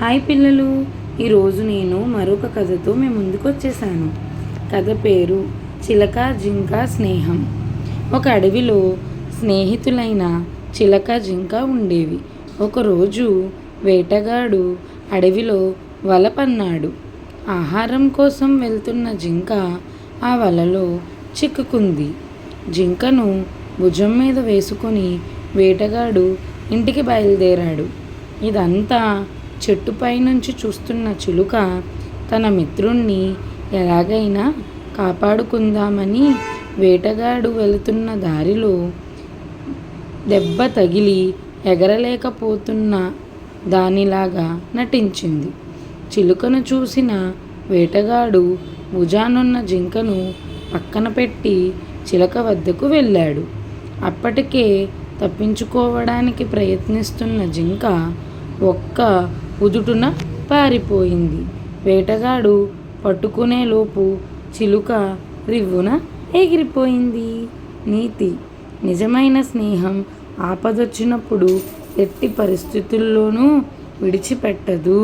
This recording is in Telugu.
హాయ్ పిల్లలు, ఈరోజు నేను మరొక కథతో మీ ముందుకు వచ్చేసాను. కథ పేరు చిలక జింక స్నేహం. ఒక అడవిలో స్నేహితులైన చిలక జింక ఉండేవి. ఒకరోజు వేటగాడు అడవిలో వల పన్నాడు. ఆహారం కోసం వెళ్తున్న జింక ఆ వలలో చిక్కుకుంది. జింకను భుజం మీద వేసుకొని వేటగాడు ఇంటికి బయలుదేరాడు. ఇదంతా చెట్టుపై నుంచి చూస్తున్న చిలుక తన మిత్రుణ్ణి ఎలాగైనా కాపాడుకుందామని వేటగాడు వెళుతున్న దారిలో దెబ్బ తగిలి ఎగరలేకపోతున్న దానిలాగా నటించింది. చిలుకను చూసిన వేటగాడు భుజానున్న జింకను పక్కన పెట్టి చిలక వద్దకు వెళ్ళాడు. అప్పటికే తప్పించుకోవడానికి ప్రయత్నిస్తున్న జింక ఒక్క ఉదుటున పారిపోయింది. వేటగాడు పట్టుకునేలోపు చిలుక రివ్వున ఎగిరిపోయింది. నీతి: నిజమైన స్నేహం ఆపదొచ్చినప్పుడు ఎట్టి పరిస్థితుల్లోనూ విడిచిపెట్టదు.